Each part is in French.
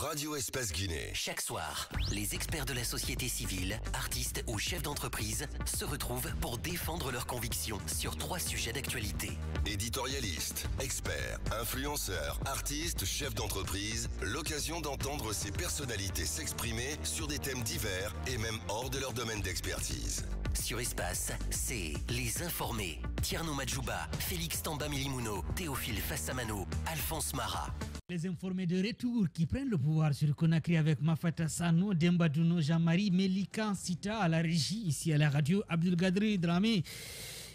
Radio Espace Guinée. Chaque soir, les experts de la société civile, artistes ou chefs d'entreprise se retrouvent pour défendre leurs convictions sur 3 sujets d'actualité. Éditorialistes, experts, influenceurs, artistes, chefs d'entreprise, l'occasion d'entendre ces personnalités s'exprimer sur des thèmes divers et même hors de leur domaine d'expertise. Sur Espace, c'est Les Informés. Tierno Madjouba, Félix Tamba Milimono, Théophile Fassamano, Alphonse Mara. Les informés de retour qui prennent le pouvoir sur Conakry avec Mafata Sano, Dembadouno, Jean-Marie, Melika Sita à la régie, ici à la radio, Abdelgadri Dramé.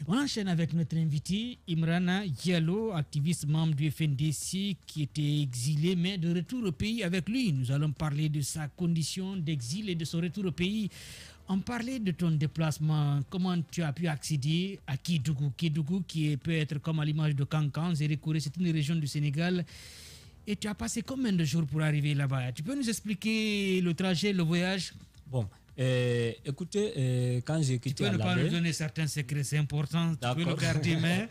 On enchaîne avec notre invité, Imrana Diallo, activiste membre du FNDC qui était exilé mais de retour au pays avec lui. Nous allons parler de sa condition d'exil et de son retour au pays. On parlait de ton déplacement, comment tu as pu accéder à Kédougou. Kédougou qui peut être comme à l'image de Kankan, Zérékouré, c'est une région du Sénégal. Et tu as passé combien de jours pour arriver là-bas? Tu peux nous expliquer le trajet, le voyage? Bon, écoutez, quand j'ai quitté tu peux ne pas Alabé, nous donner certains secrets, c'est important, tu peux le garder, mais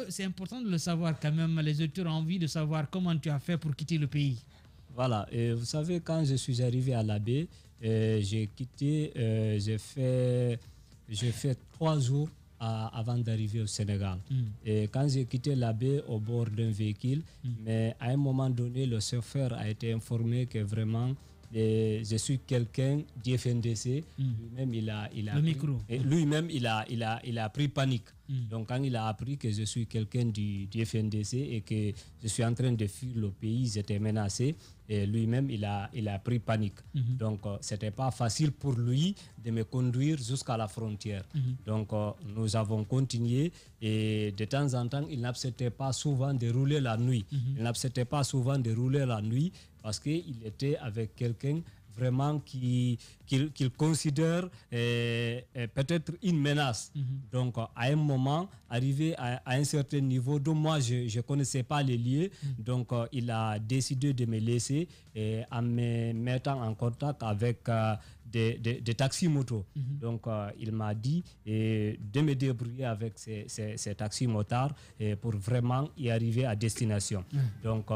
c'est important de le savoir quand même. Les auditeurs ont envie de savoir comment tu as fait pour quitter le pays. Voilà, et vous savez, quand je suis arrivé à Alabé, j'ai quitté, j'ai fait 3 jours avant d'arriver au Sénégal. Et quand j'ai quitté l'Abbé au bord d'un véhicule, mais à un moment donné, le chauffeur a été informé que vraiment, je suis quelqu'un du FNDC. Lui-même, il a le pris, micro. Lui-même, il a pris panique. Donc, quand il a appris que je suis quelqu'un du FNDC et que je suis en train de fuir le pays, j'étais menacé. Et lui-même, il a pris panique. Donc, c'était pas facile pour lui de me conduire jusqu'à la frontière. Donc, nous avons continué et de temps en temps, il n'acceptait pas souvent de rouler la nuit. Il n'acceptait pas souvent de rouler la nuit parce qu'il était avec quelqu'un vraiment qu'il considère peut-être une menace. Donc, à un moment, arrivé à un certain niveau, dont moi, je ne connaissais pas les lieux, donc il a décidé de me laisser en me mettant en contact avec des taxis-motos. Donc, il m'a dit de me débrouiller avec ces taxis-motards pour vraiment y arriver à destination. Donc,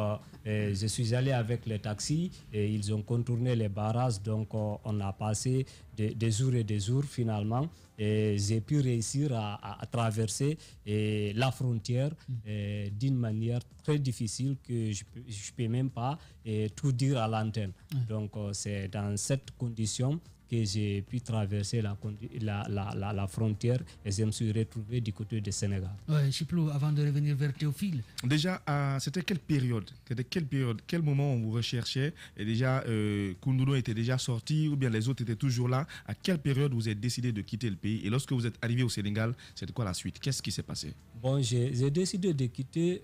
je suis allé avec les taxis et ils ont contourné les barrages. Donc, on a passé des jours et des jours finalement. Et j'ai pu réussir à traverser la frontière d'une manière très difficile que je peux même pas tout dire à l'antenne. Donc, c'est dans cette condition que j'ai pu traverser la frontière et je me suis retrouvé du côté du Sénégal. Ouais, Chiplou, avant de revenir vers Théophile. Déjà, c'était quelle période? Quel moment on vous recherchait? Et déjà, Koundoulo était déjà sorti ou bien les autres étaient toujours là? À quelle période vous avez décidé de quitter le pays? Et lorsque vous êtes arrivé au Sénégal, c'était quoi la suite? Qu'est-ce qui s'est passé? Bon, j'ai décidé de quitter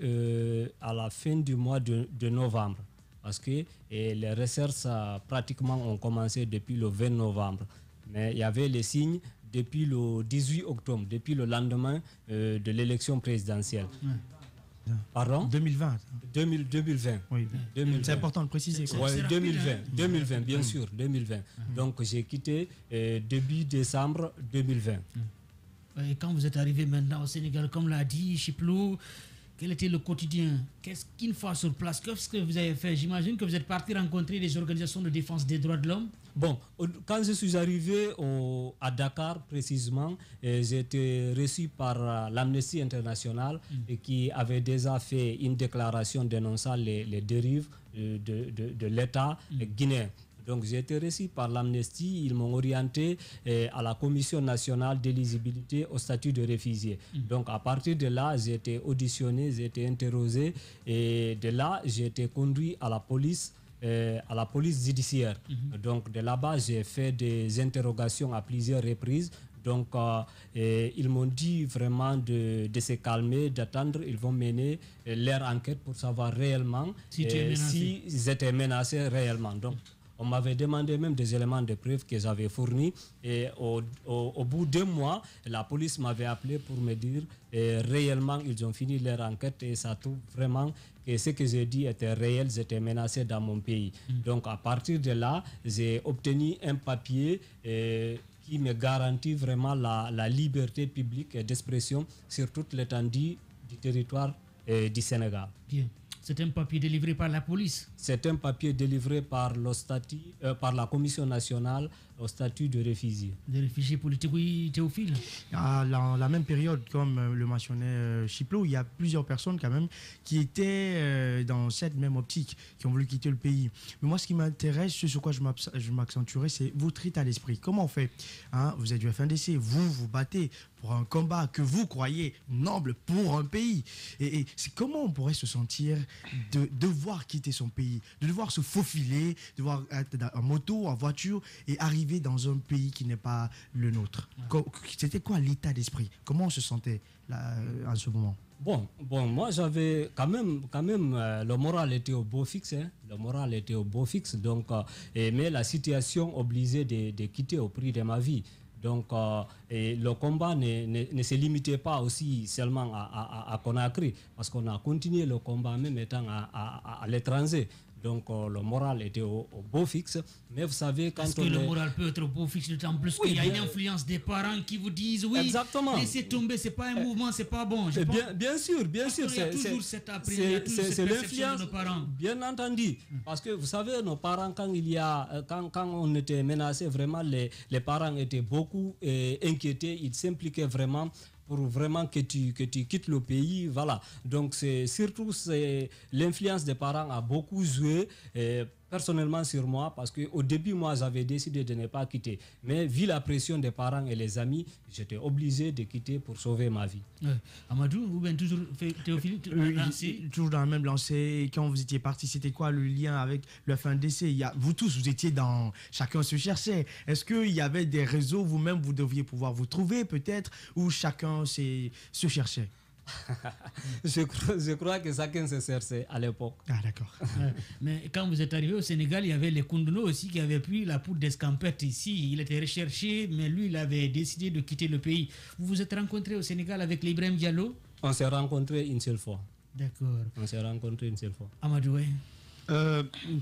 à la fin du mois de novembre. Parce que les recherches pratiquement ont commencé depuis le 20 novembre. Mais il y avait les signes depuis le 18 octobre, depuis le lendemain de l'élection présidentielle. Pardon? 2020. 2020. Oui. 2020. C'est important de préciser. Oui, 2020, bien sûr, 2020. Donc j'ai quitté début décembre 2020. Et quand vous êtes arrivé maintenant au Sénégal, comme l'a dit Chiplou, quel était le quotidien? Qu'est-ce qu'une fois sur place, qu'est-ce que vous avez fait? J'imagine que vous êtes parti rencontrer des organisations de défense des droits de l'homme. Bon, quand je suis arrivé à Dakar précisément, j'ai été reçu par l'Amnesty International qui avait déjà fait une déclaration dénonçant les dérives de l'État guinéen. Donc j'ai été reçu par l'Amnesty, ils m'ont orienté à la Commission nationale d'éligibilité au statut de réfugié. Donc à partir de là, j'ai été auditionné, j'ai été interrogé et de là, j'ai été conduit à la police judiciaire. Donc de là-bas, j'ai fait des interrogations à plusieurs reprises. Donc, ils m'ont dit vraiment de se calmer, d'attendre. Ils vont mener leur enquête pour savoir réellement s'ils étaient menacés réellement. Donc, on m'avait demandé même des éléments de preuve que j'avais fournis. Et au bout de 2 mois, la police m'avait appelé pour me dire réellement, ils ont fini leur enquête et ça trouve vraiment que ce que j'ai dit était réel, j'étais menacé dans mon pays. Donc, à partir de là, j'ai obtenu un papier qui me garantit vraiment la liberté publique d'expression sur toute l'étendue du territoire du Sénégal. Bien. C'est un papier délivré par la police. C'est un papier délivré par par la Commission nationale au statut de réfugié. Des réfugiés politiques, oui, Théophile. À la même période, comme le mentionnait Chiplo, il y a plusieurs personnes quand même qui étaient dans cette même optique, qui ont voulu quitter le pays. Mais moi, ce qui m'intéresse, ce sur quoi je m'accentuerai, c'est votre état d'esprit. Comment on fait, hein? Vous êtes du FNDC, vous vous battez pour un combat que vous croyez noble pour un pays. Et c'est comment on pourrait se sentir de devoir quitter son pays, de devoir se faufiler, de devoir être en moto, en voiture et arriver dans un pays qui n'est pas le nôtre. C'était quoi l'état d'esprit? Comment on se sentait là, en ce moment? Bon, moi j'avais quand même le moral était au beau fixe, hein. Le moral était au beau fixe, donc mais la situation obligeait de quitter au prix de ma vie. Donc et le combat ne se limitait pas aussi seulement à Conakry, parce qu'on a continué le combat même étant à l'étranger. Donc le moral était au beau fixe. Mais vous savez, quand le moral peut être au beau fixe, d'autant plus qu'il y a une influence des parents qui vous disent oui, exactement, laissez tomber, c'est pas un mouvement, c'est pas bon. Bien sûr, c'est l'influence de nos parents. Bien entendu, parce que vous savez, nos parents, quand on était menacé, vraiment, les parents étaient beaucoup inquiétés, ils s'impliquaient vraiment pour vraiment que tu quittes le pays, voilà. Donc surtout l'influence des parents a beaucoup joué personnellement sur moi, parce qu'au début moi j'avais décidé de ne pas quitter, mais vu la pression des parents et les amis, j'étais obligé de quitter pour sauver ma vie. Amadou, ou bien toujours Théophile, toujours dans le même lancé. Quand vous étiez parti, c'était quoi le lien avec le FNDC? Vous tous, vous étiez dans... Chacun se cherchait. Est-ce qu'il y avait des réseaux, vous-même, vous deviez pouvoir vous trouver peut-être, ou chacun se cherchait? Je crois que chacun se cherchait à l'époque. Ah, d'accord. Mais quand vous êtes arrivé au Sénégal, il y avait les Koundouno aussi qui avaient pris la poudre d'escampette ici. Il était recherché, mais lui, il avait décidé de quitter le pays. Vous vous êtes rencontré au Sénégal avec l'Ibrahim Diallo? On s'est rencontré une seule fois. D'accord. On s'est rencontré une seule fois. Amadou,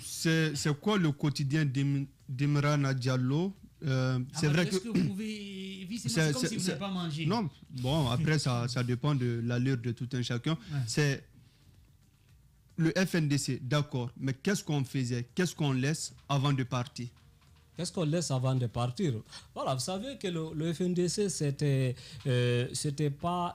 c'est quoi le quotidien d'Imran Diallo? C'est vrai que vous pouvez vivre, c'est comme si vous n'avez pas mangé. Non, bon, après ça dépend de l'allure de tout un chacun. Ouais. C'est le FNDC, d'accord, mais qu'est-ce qu'on faisait, qu'est-ce qu'on laisse avant de partir? Qu'est-ce qu'on laisse avant de partir? Voilà, vous savez que le FNDC, c'était pas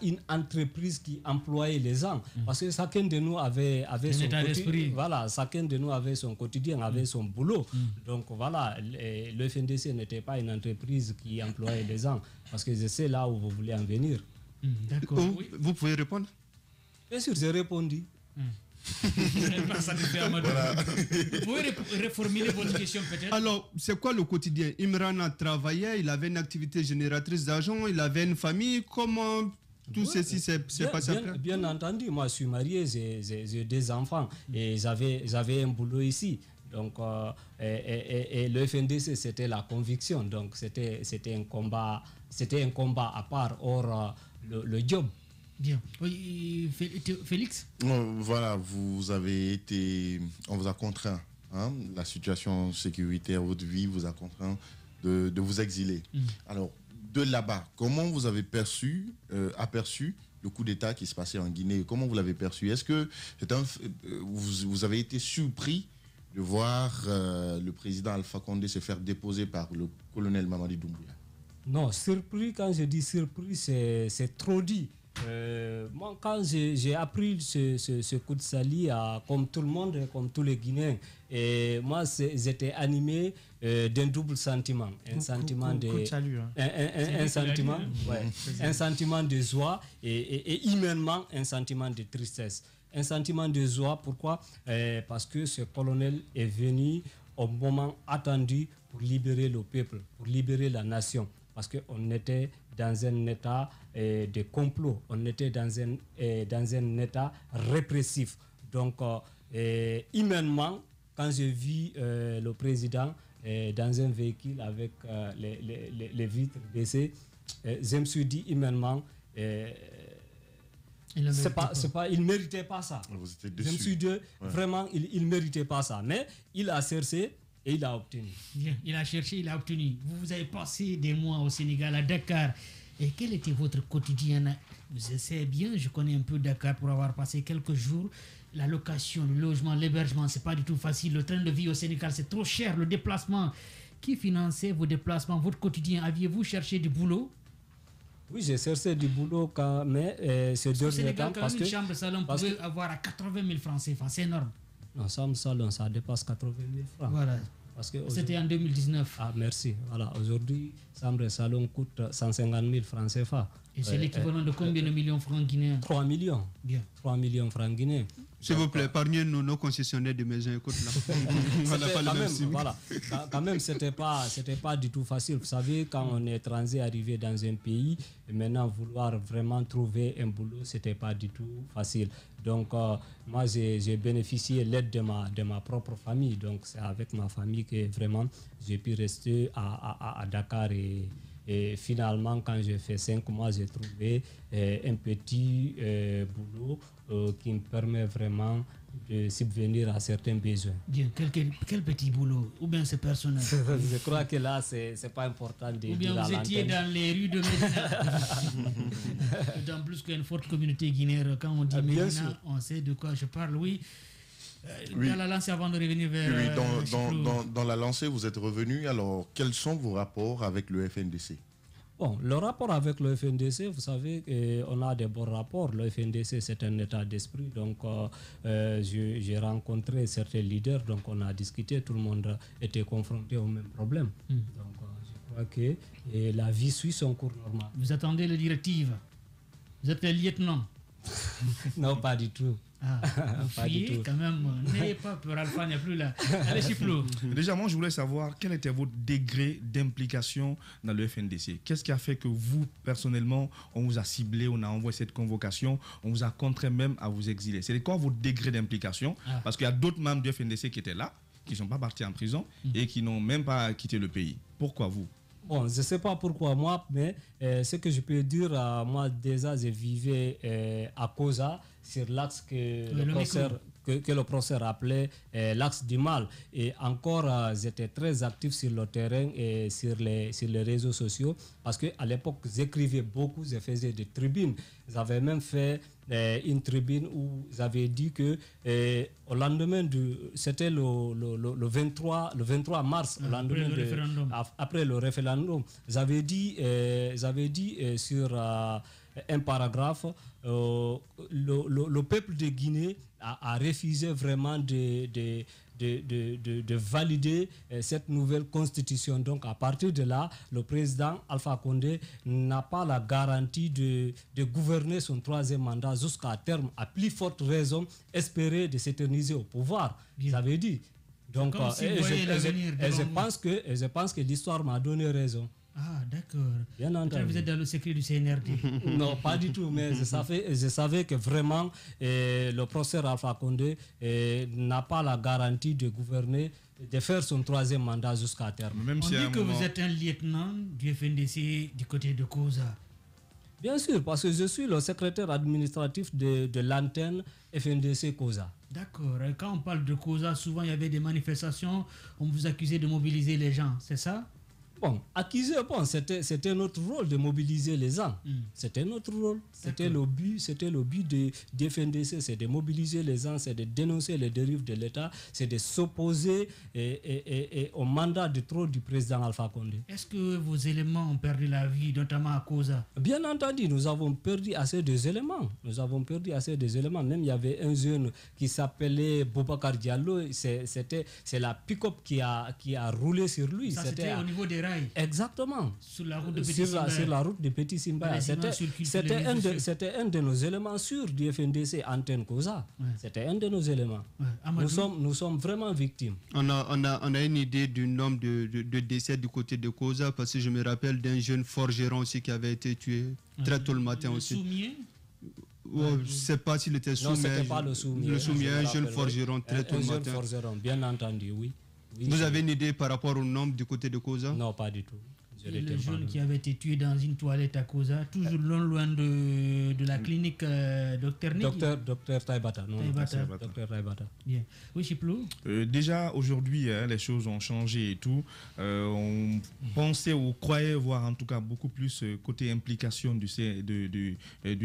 une entreprise qui employait les gens, parce que chacun de nous avait son quotidien. Voilà, chacun de nous avait son quotidien, avait son boulot. Donc voilà, le FNDC n'était pas une entreprise qui employait les gens, parce que je sais là où vous voulez en venir. D'accord. Vous pouvez répondre? Bien sûr, j'ai répondu. Voilà. Vous pouvez reformuler votre question peut-être? Alors, c'est quoi le quotidien? Imran a travaillé, il avait une activité génératrice d'argent, il avait une famille. Comment tout ceci s'est passé après? Bien entendu, moi je suis marié, j'ai des enfants et j'avais un boulot ici. Donc, et le FNDC, c'était la conviction. Donc, c'était un combat à part hors le job. Bien. Oui, Félix? Voilà, on vous a contraint. Hein, la situation sécuritaire, votre vie vous a contraint de vous exiler. Alors, de là-bas, comment vous avez aperçu le coup d'État qui se passait en Guinée? Comment vous l'avez perçu? Est-ce que vous avez été surpris de voir le président Alpha Condé se faire déposer par le colonel Mamadi Doumbouya? Non, surpris, quand je dis surpris, c'est trop dit. Moi, quand j'ai appris ce coup de sali, comme tout le monde, comme tous les Guinéens, et moi, j'étais animé d'un double sentiment. Un sentiment de joie et humainement un sentiment de tristesse. Un sentiment de joie, pourquoi? Parce que ce colonel est venu au moment attendu pour libérer le peuple, pour libérer la nation. Parce qu'on était dans un état de complot, on était dans un état répressif. Donc, humainement, quand j'ai vu le président dans un véhicule avec les vitres baissées, je me suis dit humainement, il ne méritait pas ça. Vous étiez déçu. Je me suis dit, vraiment, il ne méritait pas ça. Mais il a cherché. Et il a obtenu. Bien, il a cherché, il a obtenu. Vous avez passé des mois au Sénégal, à Dakar. Et quel était votre quotidien? Je sais bien, je connais un peu Dakar pour avoir passé quelques jours. la location, le logement, l'hébergement, c'est pas du tout facile. Le train de vie au Sénégal, c'est trop cher. Le déplacement, qui finançait vos déplacements, votre quotidien? Aviez-vous cherché du boulot? Oui, j'ai cherché du boulot, mais c'est Au Sénégal, quand même, une chambre de salon pouvait avoir à 80 000 francs CFA, c'est énorme. Non, chambre de salon, ça dépasse 80 000 francs. Voilà. C'était en 2019. Ah, merci. Voilà, aujourd'hui, chambre de salon coûte 150 000 francs CFA. Et c'est l'équivalent de combien de millions de francs guinéens? 3 millions. Bien. 3 millions de francs guinéens. S'il vous plaît, épargnez-nous nos concessionnaires de maisons. Écoute, là. On n'a pas le même cible. Voilà. Quand même, c'était pas du tout facile. Vous savez, quand on est étranger arrivé dans un pays, et maintenant vouloir vraiment trouver un boulot, c'était pas du tout facile. Donc, moi, j'ai bénéficié de l'aide de ma propre famille. Donc, c'est avec ma famille que vraiment j'ai pu rester à Dakar. Et finalement, quand j'ai fait 5 mois, j'ai trouvé un petit boulot qui me permet vraiment de subvenir à certains besoins. Bien, quel petit boulot? Ou bien c'est personnel? Je crois que là, c'est pas important de dire. Ou bien vous étiez dans les rues de Médina. D'autant plus qu'il y a une forte communauté guinéenne. Quand on dit Médina, on sait de quoi je parle, oui. Oui. Dans la lancée, avant de revenir vers... Dans la lancée, vous êtes revenu. Alors, quels sont vos rapports avec le FNDC? Bon, le rapport avec le FNDC, vous savez, on a des bons rapports. Le FNDC, c'est un état d'esprit. Donc, j'ai rencontré certains leaders. Donc, on a discuté. Tout le monde était confronté au même problème. Donc, je crois que la vie suit son cours normal. Vous attendez les directives? Vous êtes le lieutenant? Non, pas du tout. Ah, vous fuyez quand même. N'ayez pas peur, Alpha n'est plus là. Allez, Chiplo. Déjà, moi, je voulais savoir quel était votre degré d'implication dans le FNDC. Qu'est-ce qui a fait que vous, personnellement, on vous a ciblé, on a envoyé cette convocation, on vous a contraint même à vous exiler? C'est quoi votre degré d'implication? Parce qu'il y a d'autres membres du FNDC qui étaient là, qui ne sont pas partis en prison et qui n'ont même pas quitté le pays. Pourquoi vous? Bon, je ne sais pas pourquoi moi, mais ce que je peux dire, moi déjà, je vivais à Koza, sur l'axe que le professeur appelait l'axe du mal. Et encore, j'étais très actif sur le terrain et sur les réseaux sociaux, parce qu'à l'époque, j'écrivais beaucoup, je faisais des tribunes. J'avais même fait une tribune où j'avais dit que au lendemain c'était le 23 mars, au lendemain après le référendum, j'avais dit sur un paragraphe, le peuple de Guinée a refusé vraiment de valider cette nouvelle constitution. Donc à partir de là, le président Alpha Condé n'a pas la garantie de gouverner son 3e mandat jusqu'à terme, à plus forte raison espérer de s'éterniser au pouvoir. J'avais dit. Donc, je pense que l'histoire m'a donné raison. Ah, d'accord. Bien entendu. Vous êtes dans le secret du CNRD. Non, pas du tout, mais je savais que vraiment le professeur Alpha Condé n'a pas la garantie de gouverner, de faire son 3e mandat jusqu'à terme. On dit que vous êtes un lieutenant du FNDC du côté de Koza. Bien sûr, parce que je suis le secrétaire administratif de l'antenne FNDC Koza. D'accord. Quand on parle de Koza, souvent il y avait des manifestations, on vous accusait de mobiliser les gens, c'est ça? Bon, accuser, c'était notre rôle de mobiliser les gens. C'était notre rôle. C'était le but de FNDC, c'est de mobiliser les gens, c'est de dénoncer les dérives de l'État, c'est de s'opposer au mandat de trop du président Alpha Condé. Est-ce que vos éléments ont perdu la vie, notamment à Koza? Bien entendu, nous avons perdu assez d'éléments. Même il y avait un jeune qui s'appelait Boubacar Diallo, c'est la pick-up qui a roulé sur lui. C'était au niveau des rails. Exactement. Sur la route de Petit Simbaya. Sur la route de Petit Simbaya. C'était un de nos éléments sûrs du FNDC, Antenne Koza. Ouais. C'était un de nos éléments. Ouais. Nous sommes vraiment victimes. On a une idée du nombre de décès du côté de Koza, parce que je me rappelle d'un jeune forgeron aussi qui avait été tué très tôt le matin aussi. Soumier? Je ne sais pas s'il était soumis. Non, ce n'était pas le soumis. Le soumis, un jeune forgeron très tôt le matin. Un jeune forgeron, bien entendu, oui. Vous avez une idée par rapport au nombre du côté de Koza? Non, pas du tout. Et le jeune qui avait été tué dans une toilette à Koza, toujours loin de la clinique Dr Nick. Docteur Taibata. Docteur Taibata. Bien. Oui, Chiplou. Déjà, aujourd'hui, les choses ont changé et tout. On pensait ou croyait voir en tout cas beaucoup plus côté implication du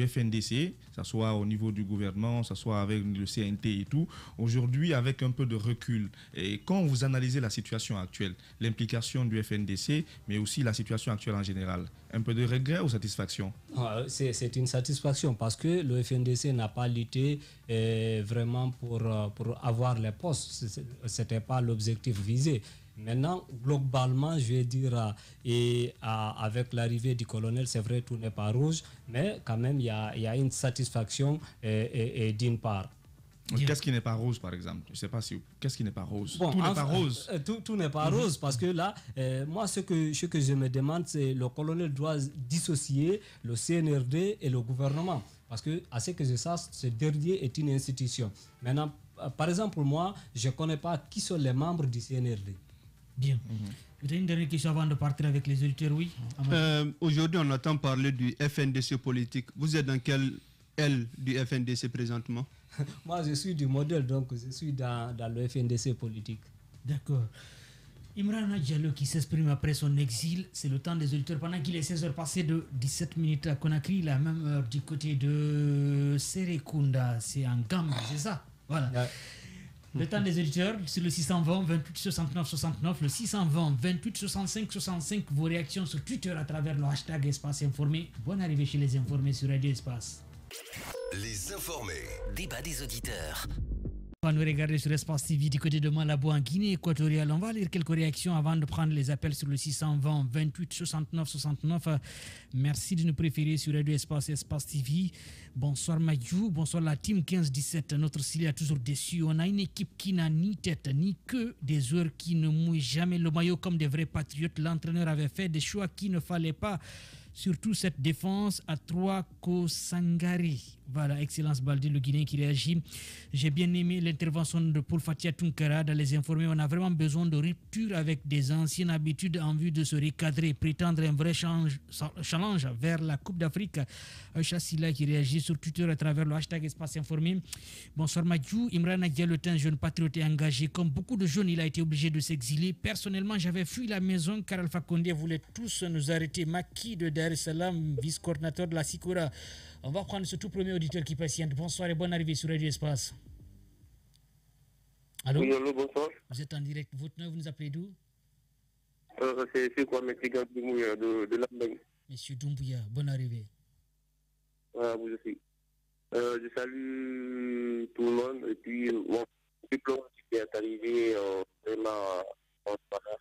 FNDC, que ce soit au niveau du gouvernement, que ce soit avec le CNT et tout. Aujourd'hui, avec un peu de recul, et quand vous analysez la situation actuelle, l'implication du FNDC, mais aussi la situation actuelle en général, un peu de regret ou satisfaction? C'est une satisfaction parce que le FNDC n'a pas lutté vraiment pour avoir les postes. Ce n'était pas l'objectif visé. Maintenant, globalement, je vais dire, avec l'arrivée du colonel, c'est vrai, tout n'est pas rouge, mais quand même, il y a une satisfaction d'une part. Qu'est-ce qui n'est pas rose, par exemple? Je ne sais pas si... Qu'est-ce qui n'est pas rose? Bon, tout n'est pas rose. Tout n'est pas rose parce que là, moi, ce que je me demande, c'est le colonel doit dissocier le CNRD et le gouvernement. Parce que, à ce que je sache, ce dernier est une institution. Maintenant, par exemple, moi, je ne connais pas qui sont les membres du CNRD. Bien. Vous avez une dernière question avant de partir avec les auditeurs, oui? Aujourd'hui, on entend parler du FNDC politique. Vous êtes dans quelle aile du FNDC présentement? Moi, je suis du modèle, donc je suis dans le FNDC politique. D'accord. Imran Diallo qui s'exprime après son exil, c'est le temps des auditeurs. Pendant qu'il est 16h passé de 17 minutes à Conakry, la même heure du côté de Serekunda, c'est en Gambie, c'est ça? Voilà. Ouais. Le temps des auditeurs sur le 620 28 69 69, le 620 28 65 65, vos réactions sur Twitter à travers le hashtag Espace Informé. Bonne arrivée chez les informés sur Radio Espace. Les informés. Débat des auditeurs. On va nous regarder sur Espace TV du côté de Malabo en Guinée équatoriale. On va lire quelques réactions avant de prendre les appels sur le 620 28 69 69. Merci de nous préférer sur Radio Espace TV. Bonsoir Mayou, bonsoir la team 15-17. Notre Syrie a toujours déçu. On a une équipe qui n'a ni tête ni queue, des joueurs qui ne mouillent jamais le maillot comme des vrais patriotes. L'entraîneur avait fait des choix qu'il ne fallait pas. Surtout cette défense à 3 Kosangari. Voilà, Excellence Baldi, le Guinéen qui réagit. J'ai bien aimé l'intervention de Paul Fatia Tunkara dans les informés. On a vraiment besoin de rupture avec des anciennes habitudes en vue de se recadrer, prétendre un vrai challenge vers la Coupe d'Afrique. Aïcha Silla qui réagit sur Twitter à travers le hashtag Espace Informé. Bonsoir Madjou. Imran Diallo est un jeune patriote et engagé. Comme beaucoup de jeunes, il a été obligé de s'exiler. Personnellement, j'avais fui la maison car Alpha Condé voulait tous nous arrêter. Maki de Dar es Salaam, vice-coordinateur de la SICORA. On va prendre ce tout premier auditeur qui patiente. Bonsoir et bonne arrivée sur Radio Espace. Allô? Oui, allô, bonsoir. Vous êtes en direct. Votre nom, vous nous appelez d'où? C'est quoi, M. Doumbouya de l'Allemagne. Monsieur Doumbouya, bonne arrivée. Vous aussi. Je salue tout le monde et puis mon diplôme qui est arrivé vraiment en Espagne.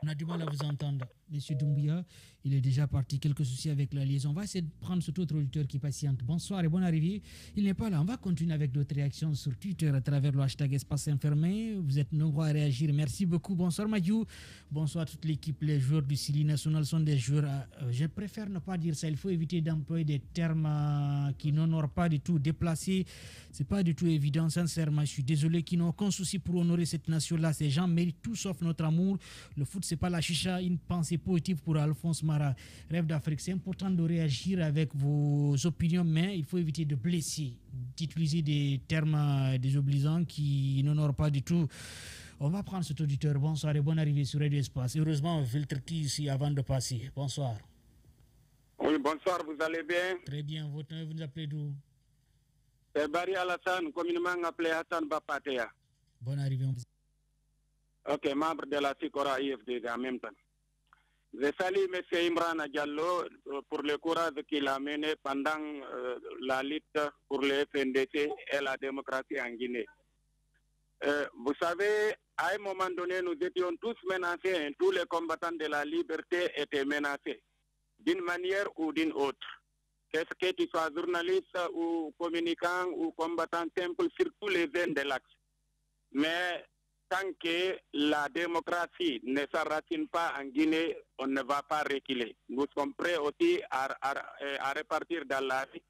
On a du mal à vous entendre. Monsieur Doumbouya, il est déjà parti. Quelques soucis avec la liaison. On va essayer de prendre cet autre auditeur qui patiente. Bonsoir et bonne arrivée. Il n'est pas là. On va continuer avec d'autres réactions sur Twitter à travers le hashtag Espace Informé. Vous êtes nombreux à réagir. Merci beaucoup. Bonsoir Madjou. Bonsoir toute l'équipe. Les joueurs du Sili National sont des joueurs... je préfère ne pas dire ça. Il faut éviter d'employer des termes qui n'honorent pas du tout. Déplacés, c'est pas du tout évident. Sincèrement, je suis désolé qu'ils n'ont aucun souci pour honorer cette nation-là. Ces gens méritent tout sauf notre amour. Le foot, c'est pas la chicha. Une pensée positive pour Alphonse Mara. Rêve d'Afrique. C'est important de réagir avec vos opinions, mais il faut éviter de blesser, d'utiliser des termes désobligeants qui n'honorent pas du tout. On va prendre cet auditeur. Bonsoir et bonne arrivée sur Radio Espace. Heureusement, on filtre qui ici avant de passer. Bonsoir. Oui, bonsoir, vous allez bien? Très bien. Votre nom, vous nous appelez d'où? C'est Barry Alassane, communément appelé Hassan Bapatea. Bonne arrivée. Ok, membre de la SICORA IFD en même temps. Je salue M. Imran Diallo pour le courage qu'il a mené pendant la lutte pour le FNDC et la démocratie en Guinée. Vous savez, à un moment donné, nous étions tous menacés. Tous les combattants de la liberté étaient menacés, d'une manière ou d'une autre. Qu'est-ce que tu sois journaliste ou communicant ou combattant simple sur tous les veines de l'axe. Mais tant que la démocratie ne s'enracine pas en Guinée, on ne va pas reculer. Nous sommes prêts aussi à repartir dans la vie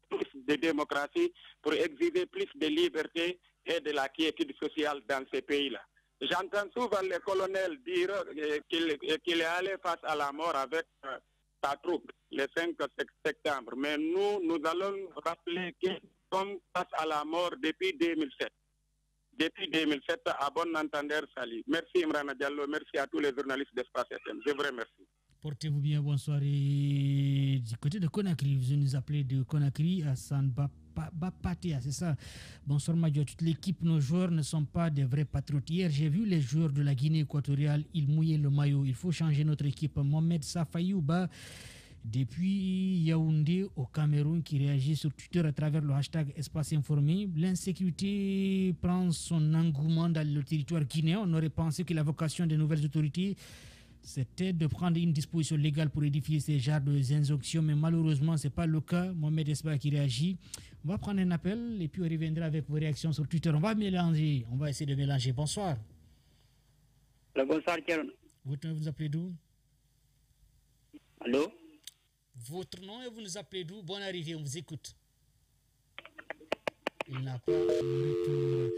plus de démocratie pour exiger plus de liberté et de la quiétude sociale dans ces pays-là. J'entends souvent les colonels dire qu'il est allé face à la mort avec sa troupe le 5 septembre. Mais nous allons rappeler qu'ils sont face à la mort depuis 2007. Depuis 2007, à bon entendeur, salut. Merci Imran Diallo, merci à tous les journalistes d'Espace FM. Je vous remercie. Portez-vous bien, bonsoir. Et du côté de Conakry, vous nous appelez de Conakry à Sanbapatea, c'est ça. Bonsoir Madio, toute l'équipe, nos joueurs ne sont pas des vrais patriotes. Hier, j'ai vu les joueurs de la Guinée équatoriale, ils mouillaient le maillot. Il faut changer notre équipe. Mohamed Safayouba, depuis Yaoundé au Cameroun, qui réagit sur Twitter à travers le hashtag Espace Informé. L'insécurité prend son engouement dans le territoire guinéen. On aurait pensé que la vocation des nouvelles autorités, c'était de prendre une disposition légale pour édifier ces genres d'injonctions, mais malheureusement, ce n'est pas le cas. Mohamed Esba qui réagit. On va prendre un appel et puis on reviendra avec vos réactions sur Twitter. On va mélanger, on va essayer de mélanger. Bonsoir. Bonsoir, Kieron. Votre nom, vous nous appelez d'où? Allô? Votre nom et vous nous appelez d'où? Bonne arrivée, on vous écoute. Il n'a pas de retour.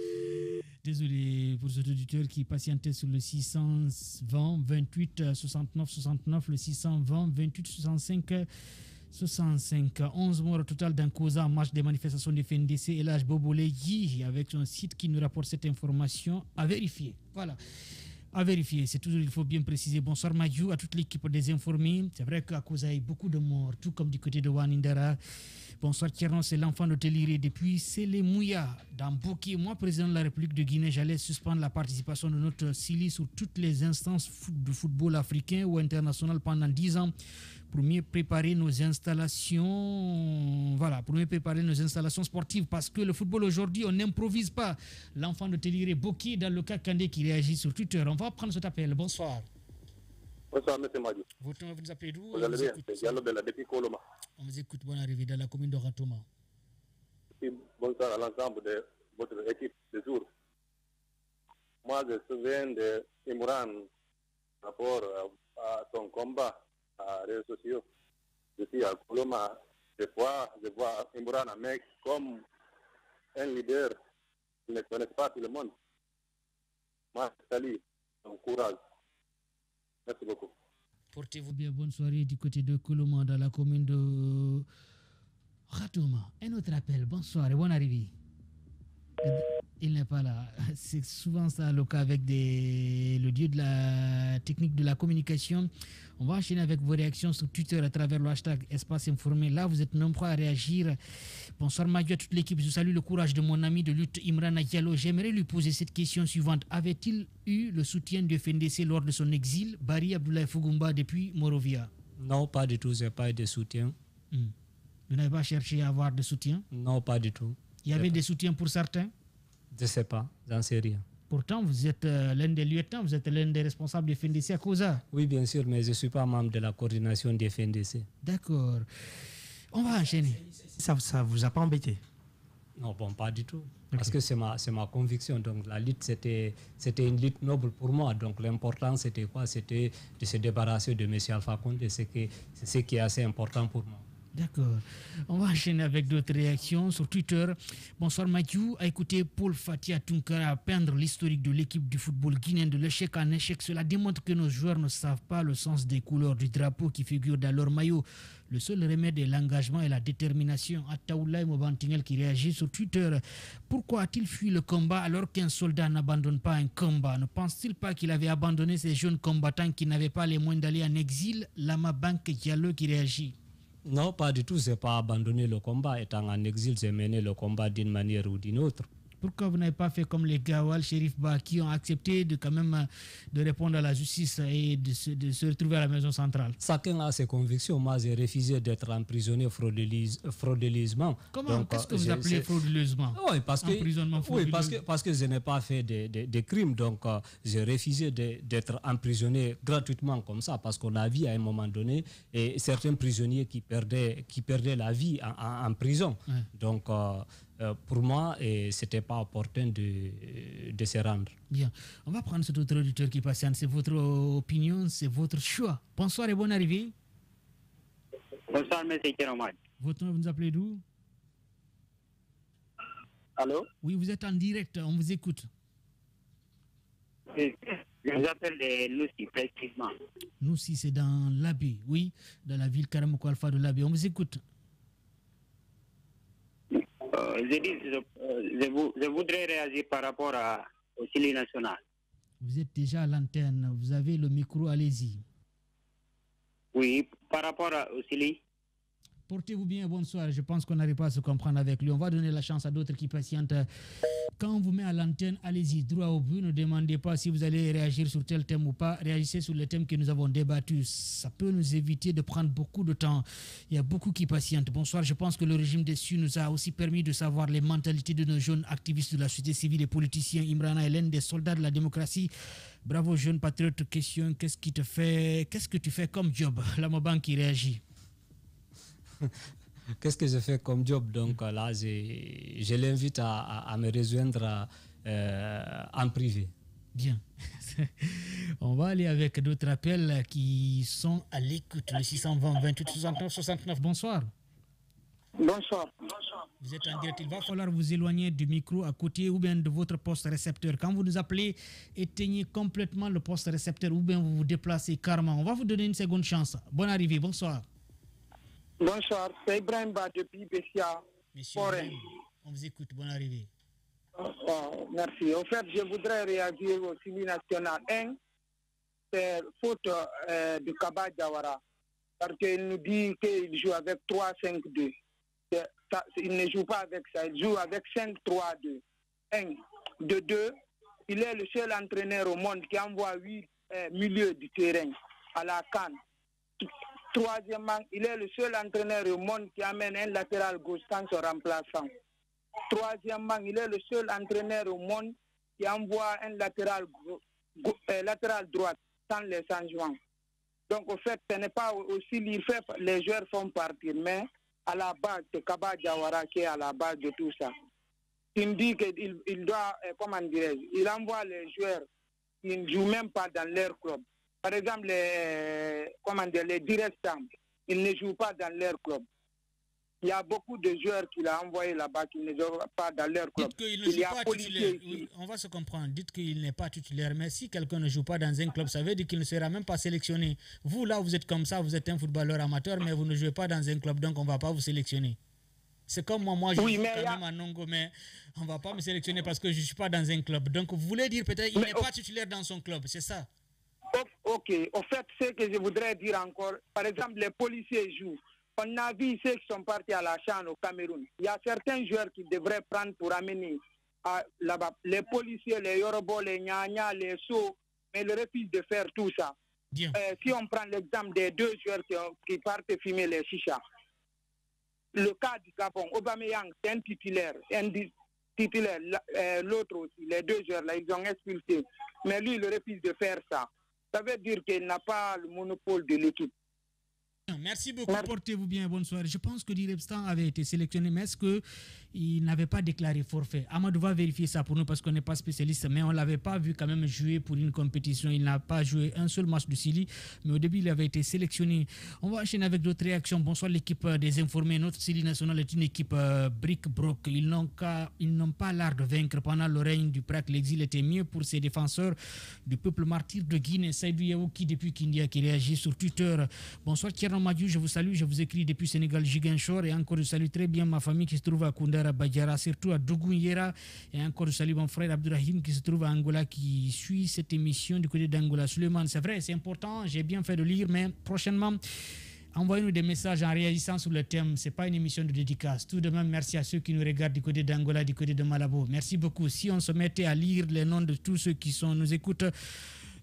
Désolé pour cet auditeur qui patientait sur le 620 28 69 69, le 620 28 65 65. 11 morts au total dans Koza en marche des manifestations de FNDC et l'âge Boboleyi avec son site qui nous rapporte cette information à vérifier. Voilà. À vérifier, c'est toujours, il faut bien préciser. Bonsoir Majou, à toute l'équipe des informés. C'est vrai qu'à Koza, il y a beaucoup de morts, tout comme du côté de Wanindara. Bonsoir Thierry, c'est l'enfant de Téliré. Depuis Sélémouya, dans Boki, moi, président de la République de Guinée, j'allais suspendre la participation de notre Sili sur toutes les instances de football africain ou international pendant 10 ans pour mieux préparer nos installations. Voilà, pour mieux préparer nos installations sportives. Parce que le football aujourd'hui, on n'improvise pas. L'enfant de Téliré, Boki, dans le cas Kandé qui réagit sur Twitter. On va prendre cet appel. Bonsoir. Bonsoir, M. Madi. Vous nous appelez d'où? Vous allez bien, c'est Diallo de la depuis Coloma. On vous écoute, bonne arrivée dans la commune de Ratoma. Bonsoir à l'ensemble de votre équipe de jour. Moi, je me souviens de Imran par rapport à son combat à réseaux sociaux. Je suis à Coloma. Des fois, je vois Imran un mec comme un leader qui ne connaît pas tout le monde. Moi, je salue son courage. Merci beaucoup. Portez-vous bien, bonne soirée du côté de Coloma dans la commune de Ratoma. Un autre appel, bonsoir et bonne arrivée. Il n'est pas là. C'est souvent ça le cas avec le dieu de la technique de la communication. On va enchaîner avec vos réactions sur Twitter à travers le hashtag Espace Informé. Là, vous êtes nombreux à réagir. Bonsoir Madio à toute l'équipe. Je salue le courage de mon ami de lutte Imran Diallo. J'aimerais lui poser cette question suivante. Avait-il eu le soutien du FNDC lors de son exil? Barry Abdoulaye Fugumba depuis Morovia. Non, pas du tout. Je n'ai pas eu de soutien. Vous n'avez pas cherché à avoir de soutien? Non, pas du tout. Il y avait des soutiens pour certains? Je ne sais pas. J'en sais rien. Pourtant, vous êtes l'un des lieutenants, vous êtes l'un des responsables du FNDC à Koza. Oui, bien sûr, mais je ne suis pas membre de la coordination du FNDC. D'accord. On va enchaîner. Ça ne vous a pas embêté? Non, bon, pas du tout. Okay. Parce que c'est ma conviction. Donc, la lutte, c'était une lutte noble pour moi. Donc, l'important, c'était quoi? C'était de se débarrasser de M. Alpha Condé. C'est ce qui est assez important pour moi. D'accord. On va enchaîner avec d'autres réactions sur Twitter. Bonsoir Mathieu. À écouter Paul Fatia Tunkara peindre l'historique de l'équipe du football guinéen de l'échec en échec. Cela démontre que nos joueurs ne savent pas le sens des couleurs du drapeau qui figure dans leur maillot. Le seul remède est l'engagement et la détermination. Ataoulaye Mobantingel qui réagit sur Twitter. Pourquoi a-t-il fui le combat alors qu'un soldat n'abandonne pas un combat? Ne pense-t-il pas qu'il avait abandonné ces jeunes combattants qui n'avaient pas les moyens d'aller en exil? Lama Bank Diallo qui réagit. Non, pas du tout. Je n'ai pas abandonné le combat. Étant en exil, j'ai mené le combat d'une manière ou d'une autre. Pourquoi vous n'avez pas fait comme les Gawal, Shérif Ba, qui ont accepté de répondre à la justice et de se retrouver à la maison centrale? Chacun a ses convictions. Moi, j'ai refusé d'être emprisonné frauduleusement. Comment? Qu'est-ce que vous appelez frauduleusement? Oui, parce que je n'ai pas fait de crimes. Donc, j'ai refusé d'être emprisonné gratuitement comme ça, parce qu'on a vu à un moment donné et certains prisonniers qui perdaient la vie en prison. Ouais. Donc, pour moi, ce n'était pas opportun de se rendre. Bien. On va prendre cet autre auditeur qui patiente. C'est votre opinion, c'est votre choix. Bonsoir et bonne arrivée. Bonsoir, M. Kéroman. Votre nom, vous nous appelez d'où? Allô? Oui, vous êtes en direct, on vous écoute. Je appelle les Loussi, précisément. Loussi, c'est dans l'Abbé, oui, dans la ville Karamoko Alpha de l'Abbé. On vous écoute. Je voudrais réagir par rapport au Sili national. Vous êtes déjà à l'antenne, vous avez le micro, allez-y. Oui, par rapport au Sili. Portez-vous bien, bonsoir. Je pense qu'on n'arrive pas à se comprendre avec lui. On va donner la chance à d'autres qui patientent. Quand on vous met à l'antenne, allez-y, droit au but. Ne demandez pas si vous allez réagir sur tel thème ou pas. Réagissez sur le thème que nous avons débattu. Ça peut nous éviter de prendre beaucoup de temps. Il y a beaucoup qui patientent. Bonsoir. Je pense que le régime déçu nous a aussi permis de savoir les mentalités de nos jeunes activistes de la société civile et politiciens. Imrana Hélène, des soldats de la démocratie. Bravo, jeune patriote. Question, qu'est-ce que tu fais comme job? La Moban qui réagit. Qu'est-ce que je fais comme job? Donc là, je l'invite à me rejoindre en privé. Bien. On va aller avec d'autres appels qui sont à l'écoute. Le 620 28 69 69. Bonsoir. Bonsoir. Vous êtes en direct. Il va falloir vous éloigner du micro à côté ou bien de votre poste récepteur. Quand vous nous appelez, éteignez complètement le poste récepteur ou bien vous vous déplacez carrément. On va vous donner une seconde chance. Bonne arrivée. Bonsoir. Bonsoir, c'est Ibrahim Ba depuis Bessia. Monsieur, on vous écoute, bonne arrivée. Merci. En fait, je voudrais réagir au Sili national. C'est faute de Kaba Diawara. Parce qu'il nous dit qu'il joue avec 3-5-2. Il ne joue pas avec ça, il joue avec 5-3-2. De deux, il est le seul entraîneur au monde qui envoie 8 milieux du terrain à la CAN. Troisièmement, il est le seul entraîneur au monde qui amène un latéral gauche sans se remplaçant. Troisièmement, il est le seul entraîneur au monde qui envoie un latéral droite sans les changements. Donc, au fait, ce n'est pas aussi les joueurs font partir, mais à la base, c'est Kaba Diawara qui est à la base de tout ça. Il me dit qu'il doit, comment dirais-je, il envoie les joueurs qui ne jouent même pas dans leur club. Par exemple, les directeurs, ils ne jouent pas dans leur club. Il y a beaucoup de joueurs qu'il a envoyés là-bas qui ne jouent pas dans leur club. Dites qu'il ne joue pas titulaire. Oui, on va se comprendre. Dites qu'il n'est pas titulaire. Mais si quelqu'un ne joue pas dans un club, ça veut dire qu'il ne sera même pas sélectionné. Vous, là, vous êtes comme ça, vous êtes un footballeur amateur, mais vous ne jouez pas dans un club, donc on ne va pas vous sélectionner. C'est comme moi je joue quand même à Nongo, mais on ne va pas me sélectionner parce que je ne suis pas dans un club. Donc, vous voulez dire peut-être qu'il n'est pas titulaire dans son club, c'est ça? Ok, au fait, ce que je voudrais dire encore, par exemple, les policiers jouent. On a vu ceux qui sont partis à la CHAN au Cameroun. Il y a certains joueurs qui devraient prendre pour amener là-bas. Les policiers, les Yoruba, les Nyanya, les So, mais ils refusent de faire tout ça. Si on prend l'exemple des deux joueurs qui partent fumer les chichas, le cas du Gabon, Aubameyang, c'est un titulaire, l'autre aussi, les deux joueurs là, ils ont expulsé. Mais lui, il refuse de faire ça. Ça veut dire qu'il n'a pas le monopole de l'équipe. Merci beaucoup, portez-vous bien, bonsoir. Je pense que Direpstan avait été sélectionné, mais est-ce qu'il n'avait pas déclaré forfait? Amadou va vérifier ça pour nous parce qu'on n'est pas spécialiste, mais on ne l'avait pas vu quand même jouer pour une compétition. Il n'a pas joué un seul match du Sili, mais au début il avait été sélectionné. On va enchaîner avec d'autres réactions. Bonsoir l'équipe des informés. Notre Sili national est une équipe bric-broc. Ils n'ont pas l'art de vaincre. Pendant le règne du PRAC, l'exil était mieux pour ses défenseurs du peuple martyr de Guinée. Saïdou Yaouki depuis Kindia qui réagit sur Twitter. Bonsoir Thierry Madiou, je vous salue, je vous écris depuis Sénégal, Ziguinchor, et encore je salue très bien ma famille qui se trouve à Koundara Badjara, surtout à Dougouyera, et encore je salue mon frère Abdourahim qui se trouve à Angola, qui suit cette émission du côté d'Angola. Suleiman, c'est vrai, c'est important, j'ai bien fait de lire, mais prochainement, envoyez-nous des messages en réagissant sur le thème. Ce n'est pas une émission de dédicace. Tout de même, merci à ceux qui nous regardent du côté d'Angola, du côté de Malabo. Merci beaucoup. Si on se mettait à lire les noms de tous ceux qui nous écoutent,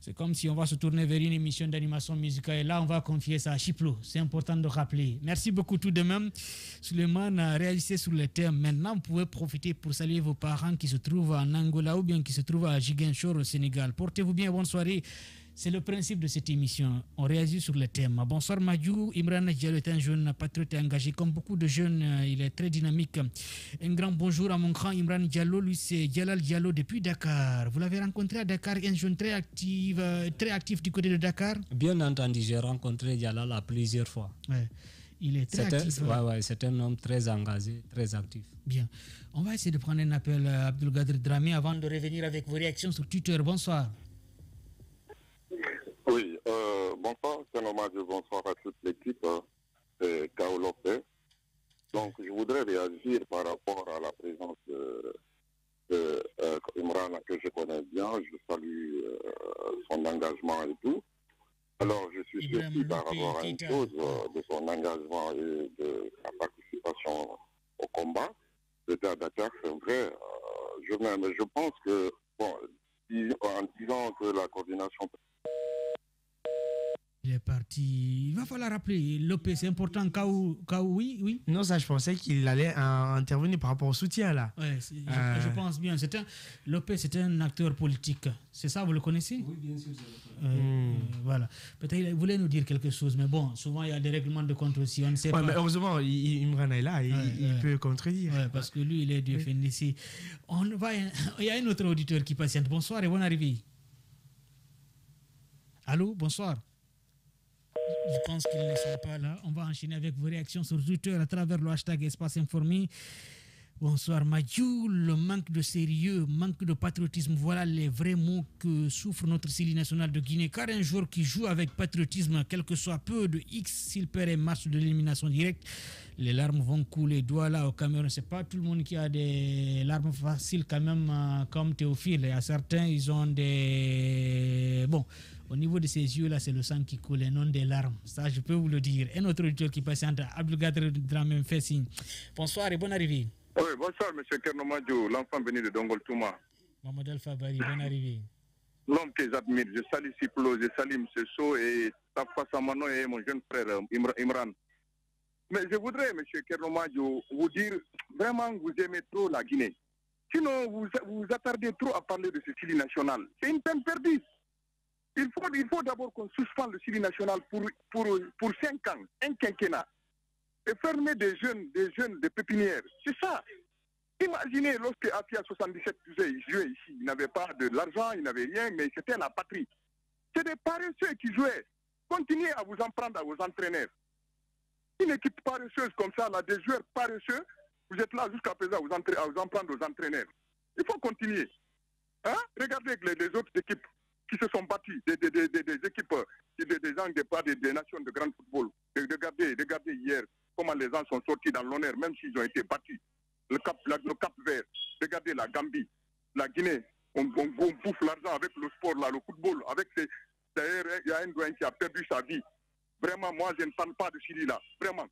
c'est comme si on va se tourner vers une émission d'animation musicale. Et là, on va confier ça à Chiplo. C'est important de rappeler. Merci beaucoup tout de même. Suleiman a réalisé sur le thème. Maintenant, vous pouvez profiter pour saluer vos parents qui se trouvent en Angola ou bien qui se trouvent à Ziguinchor au Sénégal. Portez-vous bien. Bonne soirée. C'est le principe de cette émission. On réagit sur le thème. Bonsoir Madiou. Imran Diallo est un jeune patriote engagé. Comme beaucoup de jeunes, il est très dynamique. Un grand bonjour à mon grand Imran Diallo. Lui, c'est Djalal Diallo depuis Dakar. Vous l'avez rencontré à Dakar, un jeune très actif du côté de Dakar? Bien entendu, j'ai rencontré Djalal à plusieurs fois. Ouais. Il est très actif. C'est un homme très engagé, très actif. Bien. On va essayer de prendre un appel à Abdul Gadr Dramé avant de revenir avec vos réactions sur Twitter. Bonsoir. Bonsoir, c'est normal, bonsoir à toute l'équipe. C'est Kao Lopez. Donc, je voudrais réagir par rapport à la présence de Imran, que je connais bien. Je salue son engagement et tout. Alors, je suis surpris par rapport à une chose de son engagement et de sa participation au combat. C'était à Dakar, c'est vrai. Je pense que, bon, en disant que la coordination... Il est parti. Il va falloir rappeler. Lopez, c'est important. Kao, oui. Non, ça, je pensais qu'il allait intervenir par rapport au soutien, là. Ouais, je pense bien. Lopez, c'est un acteur politique. C'est ça, vous le connaissez? Oui, bien sûr. Voilà. Peut-être qu'il voulait nous dire quelque chose, mais bon, souvent, il y a des règlements de compte aussi. On ne sait pas. Mais heureusement, Imran est là. Il peut contredire. Ouais, parce que lui, il est du FNDC. Il y a un autre auditeur qui patiente. Bonsoir et bonne arrivée. Allô, bonsoir. Je pense qu'ils ne sont pas là. On va enchaîner avec vos réactions sur Twitter à travers le hashtag Espace Informé. Bonsoir Madjou, le manque de sérieux, manque de patriotisme, voilà les vrais mots que souffre notre Sylie nationale de Guinée. Car un joueur qui joue avec patriotisme, quel que soit peu de X, s'il perd un match de l'élimination directe, les larmes vont couler. Douala au Cameroun, c'est pas tout le monde qui a des larmes faciles quand même, comme Théophile. Il y a certains, ils ont des... Bon, au niveau de ses yeux, là, c'est le sang qui coule et non des larmes. Ça, je peux vous le dire. Un autre auditeur qui passe entre Abdelkader Dramé fait signe. Bonsoir et bonne arrivée. Oui, bonsoir, M. Kernomadjo, l'enfant venu de Dongol Touma. Mohamed Al-Fabari, bonne arrivée. L'homme que j'admire, je salue Siplo, je salue M. So et Tafa Samano et mon jeune frère Imran. Mais je voudrais, M. Kernomadjo, vous dire, vraiment, vous aimez trop la Guinée. Sinon, vous attardez trop à parler de ce Sylie national. C'est une peine perdue. Il faut d'abord qu'on suspende le Sylie national pour 5 ans, un quinquennat. Et fermer des jeunes de pépinières. C'est ça. Imaginez lorsque Afia 77 jouait ici, il n'avait pas de l'argent, il n'avait rien, mais c'était la patrie. C'est des paresseux qui jouaient. Continuez à vous en prendre à vos entraîneurs. Une équipe paresseuse comme ça, là, des joueurs paresseux, vous êtes là jusqu'à présent à vous en prendre aux entraîneurs. Il faut continuer. Hein? Regardez les autres équipes qui se sont battues, des équipes, des gens des nations de grand football. Regardez hier comment les gens sont sortis dans l'honneur, même s'ils ont été battus. Le Cap Vert, regardez la Gambie, la Guinée, on bouffe l'argent avec le sport, là, le football. D'ailleurs, il y a un doyen qui a perdu sa vie. Vraiment, moi, je ne parle pas de Sylie là. Vraiment.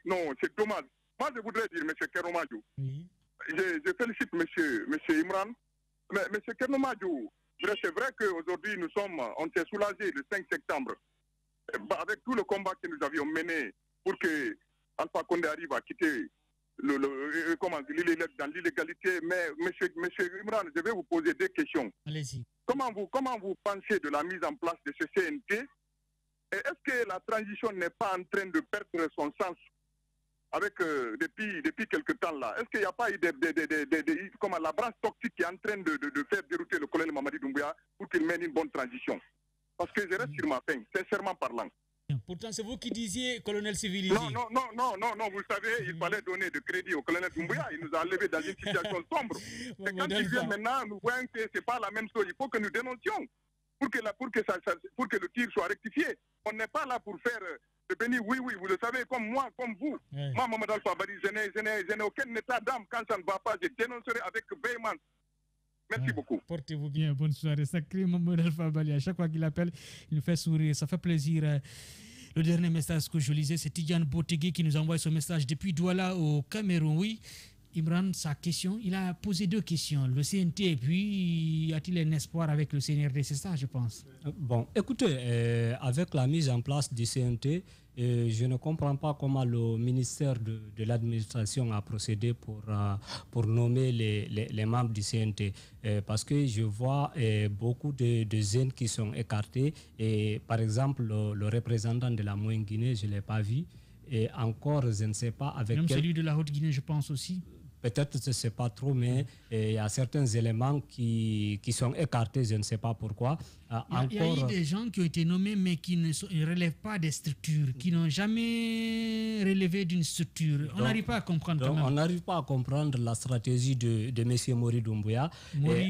Non, c'est dommage. Moi, je voudrais dire, M. Kernomadjo, je félicite M. Imran, mais M. Kernomadjo, c'est vrai qu'aujourd'hui, on s'est soulagé le 5 septembre avec tout le combat que nous avions mené pour que Alpha Condé arrive à quitter dans l'illégalité. Mais M. Imran, je vais vous poser deux questions. Allez-y. Comment vous pensez de la mise en place de ce CNT? Et est-ce que la transition n'est pas en train de perdre son sens avec depuis quelque temps là? Est-ce qu'il n'y a pas eu la branche toxique qui est en train de faire dérouter le colonel Mamadi Doumbouya pour qu'il mène une bonne transition? Parce que je reste sur ma faim, sincèrement parlant. Pourtant, c'est vous qui disiez colonel civilisé. Non, vous savez, il fallait donner de crédit au colonel Doumbouya. Il nous a enlevé dans une situation sombre. Et quand il vient maintenant, nous voyons que ce n'est pas la même chose. Il faut que nous dénoncions pour que le tir soit rectifié. On n'est pas là pour faire venir, oui, vous le savez, comme moi, comme vous. Ouais. Moi, Mohamed Al-Fabari, je n'ai aucun état d'âme. Quand ça ne va pas, je dénoncerai avec véhémence. Merci beaucoup. Portez-vous bien, bonne soirée. Sacré Mohamed Al-Fabali, à chaque fois qu'il appelle, il nous fait sourire, ça fait plaisir. Le dernier message que je lisais, c'est Tidiane Botegui qui nous envoie ce message depuis Douala au Cameroun. Oui, Imran, sa question, il a posé deux questions. Le CNT, et puis a-t-il un espoir avec le CNRD? C'est ça, je pense. Bon, écoutez, avec la mise en place du CNT, je ne comprends pas comment le ministère de l'administration a procédé pour nommer les membres du CNT. Parce que je vois beaucoup de jeunes qui sont écartés. Et par exemple, le représentant de la Moyenne-Guinée, je ne l'ai pas vu. Et encore, je ne sais pas avec même celui de la Haute-Guinée, je pense aussi. peut-être je ne sais pas trop, mais il y a certains éléments qui sont écartés, je ne sais pas pourquoi. Il y a eu des gens qui ont été nommés mais qui ne relèvent pas des structures, qui n'ont jamais relevé d'une structure. On n'arrive pas à comprendre. On n'arrive pas à comprendre la stratégie de M. Mori Doumbouya.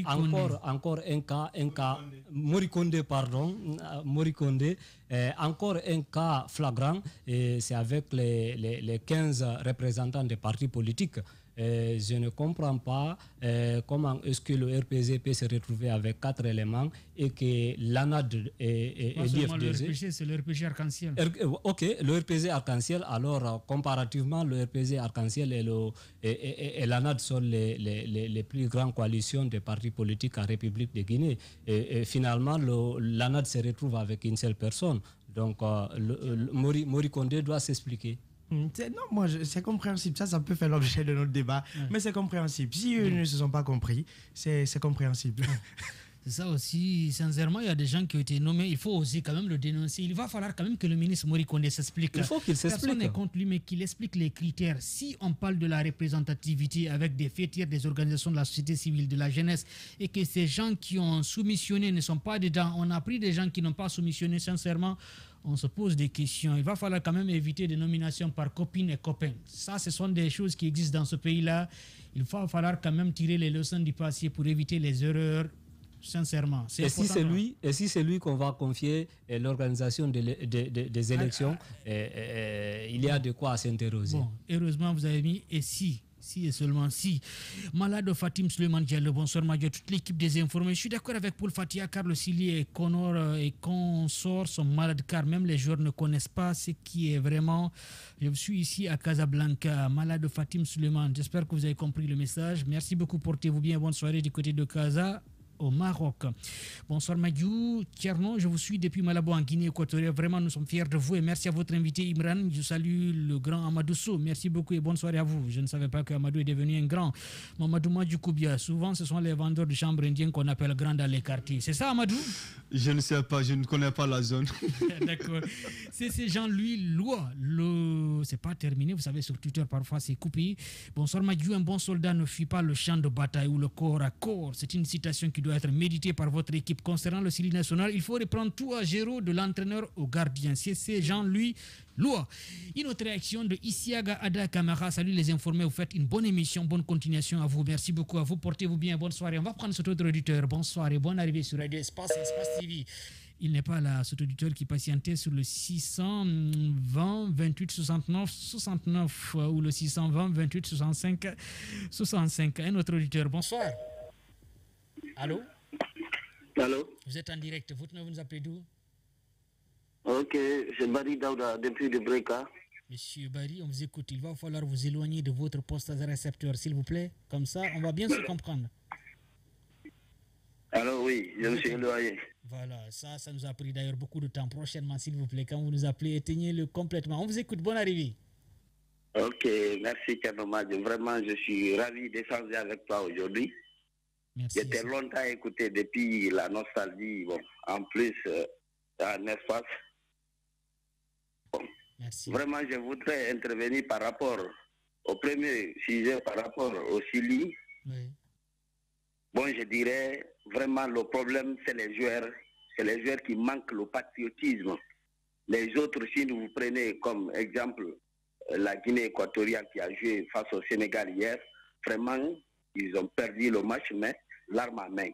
Encore un cas, Mori Kondé, pardon, Mori Kondé. Encore un cas flagrant, c'est avec les 15 représentants des partis politiques. Je ne comprends pas comment est-ce que le RPZ peut se retrouver avec 4 éléments et que l'ANAD et l'IFDG... Le RPG, c'est le RPG Arc-en-Ciel. Ok, le RPZ Arc-en-Ciel, alors comparativement, le RPZ Arc-en-Ciel et l'ANAD sont les plus grandes coalitions des partis politiques en République de Guinée. Et finalement, l'ANAD se retrouve avec une seule personne. Donc, Mori Kondé doit s'expliquer. Non, moi, c'est compréhensible. Ça peut faire l'objet de notre débat. Mais c'est compréhensible. Si eux ne se sont pas compris, c'est compréhensible. C'est ça aussi. Sincèrement, il y a des gens qui ont été nommés. Il faut aussi quand même le dénoncer. Il va falloir quand même que le ministre Mori Kondé s'explique. Il faut qu'il s'explique. Personne n'est contre lui, mais qu'il explique les critères. Si on parle de la représentativité avec des fêtières, des organisations de la société civile, de la jeunesse, et que ces gens qui ont soumissionné ne sont pas dedans, on a pris des gens qui n'ont pas soumissionné, sincèrement, on se pose des questions. Il va falloir quand même éviter des nominations par copines et copains. Ça, ce sont des choses qui existent dans ce pays-là. Il va falloir quand même tirer les leçons du passé pour éviter les erreurs. Sincèrement. Et si c'est lui qu'on va confier l'organisation des élections, il y a de quoi s'interroger. Bon, heureusement, vous avez mis « et si ». Si et seulement si. Malade Fatim Suleiman Diallo, bonsoir Madio, toute l'équipe des informés. Je suis d'accord avec Paul Fatia, Carlos Sili et Connor et consorts sont malades car même les joueurs ne connaissent pas ce qui est vraiment. Je suis ici à Casablanca, malade Fatim Suleiman. J'espère que vous avez compris le message. Merci beaucoup, portez-vous bien. Bonne soirée du côté de Casa, au Maroc. Bonsoir Madiou, Tierno, je vous suis depuis Malabo en Guinée équatoriale. Vraiment, nous sommes fiers de vous et merci à votre invité Imran. Je salue le grand Amadou Sow. Merci beaucoup et bonne soirée à vous. Je ne savais pas que Amadou est devenu un grand. Mamadou Madjou Koubia, souvent ce sont les vendeurs de chambres indiennes qu'on appelle grands dans les quartiers. C'est ça Amadou? Je ne sais pas, je ne connais pas la zone. D'accord. C'est Jean-Louis Lois. C'est pas terminé, vous savez, sur Twitter parfois c'est coupé. Bonsoir Madiou, un bon soldat ne fuit pas le champ de bataille ou le corps à corps. C'est une citation qui doit être médité par votre équipe. Concernant le Sili national, il faut reprendre tout à zéro de l'entraîneur au gardien. C'est Jean-Louis Lois. Une autre réaction de Isiaga Ada Kamara. Salut les informés, vous faites une bonne émission, bonne continuation à vous. Merci beaucoup à vous, portez-vous bien, bonne soirée. On va prendre cet autre auditeur. Bonsoir et bonne arrivée sur Radio Espace TV. Il n'est pas là, cet auditeur qui patientait sur le 620 28 69 69 ou le 620 28 65 65. Un autre auditeur, bonsoir. Allô? Allô? Vous êtes en direct, vous nous appelez d'où? Ok, c'est Barry Daouda, depuis de Breka. Monsieur Barry, on vous écoute. Il va falloir vous éloigner de votre poste de récepteur, s'il vous plaît. Comme ça, on va bien se comprendre. Alors oui, je me suis éloigné. Voilà, ça nous a pris d'ailleurs beaucoup de temps. Prochainement, s'il vous plaît, quand vous nous appelez, éteignez-le complètement. On vous écoute, bonne arrivée. Ok, merci Kanomad. Vraiment, je suis ravi d'échanger avec toi aujourd'hui. J'étais longtemps écouté depuis la nostalgie. Bon, en plus, un espace. Bon. Merci. Vraiment, je voudrais intervenir par rapport au premier sujet, par rapport au Chili. Oui. Bon, je dirais vraiment le problème, c'est les joueurs. C'est les joueurs qui manquent le patriotisme. Les autres, si vous prenez comme exemple la Guinée équatoriale qui a joué face au Sénégal hier, vraiment, ils ont perdu le match, mais l'arme à main.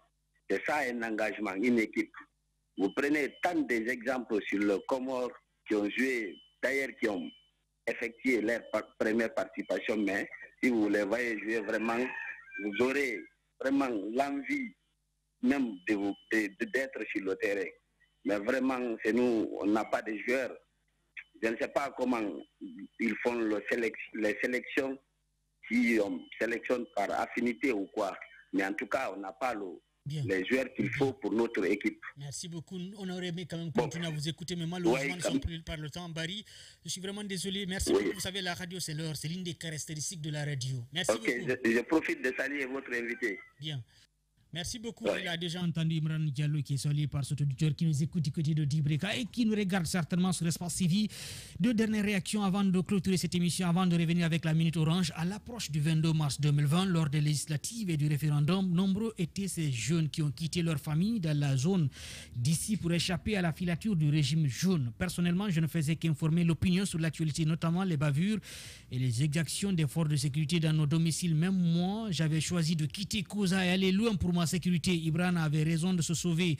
C'est ça un engagement, une équipe. Vous prenez tant des exemples sur le Comores qui ont joué, d'ailleurs qui ont effectué leur première participation, mais si vous les voyez jouer vraiment, vous aurez vraiment l'envie même d'être sur le terrain. Mais vraiment, c'est nous, on n'a pas de joueurs. Je ne sais pas comment ils font les sélections, si on sélectionne par affinité ou quoi. Mais en tout cas, on n'a pas les joueurs qu'il faut pour notre équipe. Merci beaucoup. On aurait aimé quand même continuer à vous écouter, mais malheureusement, nous sommes pris par le temps. Barry, je suis vraiment désolé. Merci beaucoup. Vous savez, la radio, c'est l'heure. C'est l'une des caractéristiques de la radio. Merci beaucoup. Je profite de saluer votre invité. Bien. Merci beaucoup. Il a déjà entendu Imran Diallo qui est salué par cet auditeur qui nous écoute du côté de Dibreka et qui nous regarde certainement sur l'espace civique. Deux dernières réactions avant de clôturer cette émission, avant de revenir avec la Minute Orange. À l'approche du 22 mars 2020, lors des législatives et du référendum, nombreux étaient ces jeunes qui ont quitté leur famille dans la zone d'ici pour échapper à la filature du régime jaune. Personnellement, je ne faisais qu'informer l'opinion sur l'actualité, notamment les bavures et les exactions des forces de sécurité dans nos domiciles. Même moi, j'avais choisi de quitter Koza et aller loin pour ma sécurité. Ibrahim avait raison de se sauver.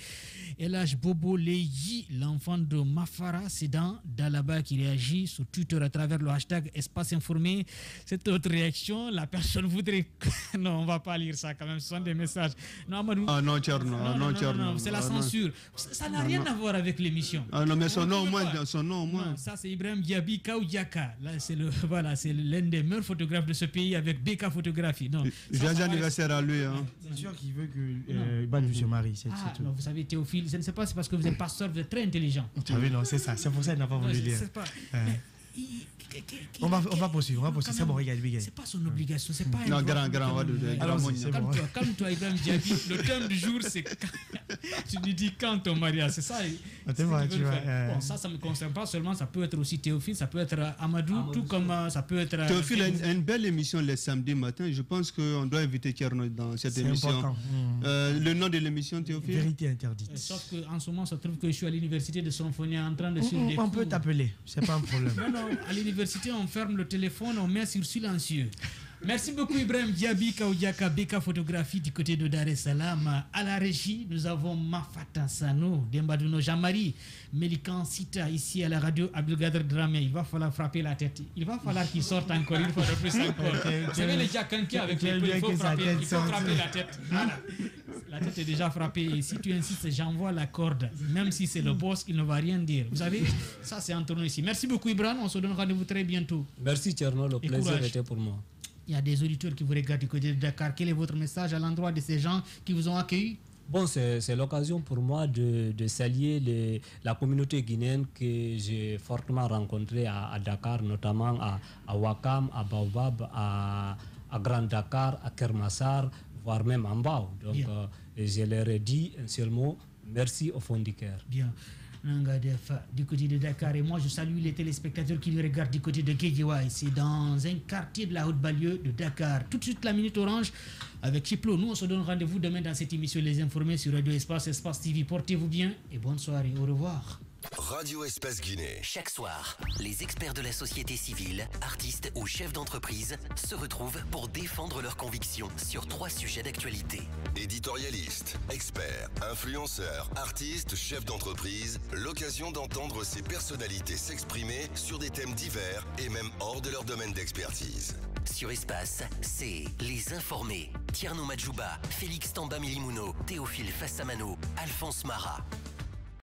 Elhaj Bobo Leyi, l'enfant de Mafara, c'est dans Dalaba qui réagit sur Twitter à travers le hashtag Espace Informé. Cette autre réaction, la personne voudrait... non, on ne va pas lire ça quand même, ce sont des messages. Non, Amadou. Ah non, Tcherno. Non, c'est la censure. Ça n'a rien à voir avec l'émission. Ah non, mais son nom au moins. Non, ça c'est Ibrahim Diaby Kaouyaka. Là, c'est l'un des meilleurs photographes de ce pays avec BK Photographie. Joyeux anniversaire à lui. Hein. C'est sûr qu'il veut que Ban se marie. Non, vous savez, Théophile, je ne sais pas, c'est parce que vous êtes pasteur, vous êtes très intelligent. Ah oui, non, c'est ça. C'est pour ça qu'il n'a pas voulu lire. On va poursuivre. C'est bon, regarde. C'est pas son obligation, c'est pas un non, droit. Calme-toi, Ibrahim Diaby. Le thème du jour, c'est tu lui dis quand ton mariage, c'est ça. Bon, ça me concerne pas seulement, ça peut être aussi Théophile, ça peut être Amadou, tout comme ça peut être... Théophile a une belle émission les samedis matin. Je pense qu'on doit inviter Tcherno dans cette émission. Le nom de l'émission, Théophile? Vérité interdite. Sauf qu'en ce moment, ça trouve que je suis à l'université de Sonfonia en train de suivre des cours. On peut t'appeler, c'est pas un problème. Non, à l'université, on ferme le téléphone, on met sur silencieux. Merci beaucoup Ibrahim Diaby Kaouyaka, BK Photographie du côté de Dar es Salaam. À la régie, nous avons Mafata Sano, Dembadouno Jean-Marie, Mélikan Sita, ici à la radio Abdelkader Dramé. Il va falloir frapper la tête. Il va falloir qu'il sorte encore une fois de plus encore. Vous savez les Jakanki avec les il faut frapper la tête. Voilà. La tête est déjà frappée et si tu insistes, j'envoie la corde. Même si c'est le boss, il ne va rien dire. Vous savez, ça c'est entre nous ici. Merci beaucoup Ibrahim, on se donne rendez-vous très bientôt. Merci Tcherno, le plaisir était pour moi. Il y a des auditeurs qui vous regardent du côté de Dakar. Quel est votre message à l'endroit de ces gens qui vous ont accueillis? Bon, c'est l'occasion pour moi de saluer la communauté guinéenne que j'ai fortement rencontrée à Dakar, notamment à Wakam, à Baobab, à Grand Dakar, à Kermassar, voire même en Bao. Donc, je leur ai dit un seul mot, merci au fond du cœur. Bien. Du côté de Dakar, et moi je salue les téléspectateurs qui nous regardent du côté de Guédiawaye. C'est dans un quartier de la haute banlieue de Dakar. Tout de suite la Minute Orange avec Chiplo. Nous on se donne rendez-vous demain dans cette émission Les Informés sur Radio Espace TV. Portez-vous bien et bonne soirée. Au revoir. Radio Espace Guinée. Chaque soir, les experts de la société civile, artistes ou chefs d'entreprise se retrouvent pour défendre leurs convictions sur 3 sujets d'actualité. Éditorialistes, experts, influenceurs, artistes, chefs d'entreprise, l'occasion d'entendre ces personnalités s'exprimer sur des thèmes divers et même hors de leur domaine d'expertise. Sur Espace, c'est Les Informés. Tierno Madjouba, Félix Tamba Milimuno, Théophile Fassamano, Alphonse Marat.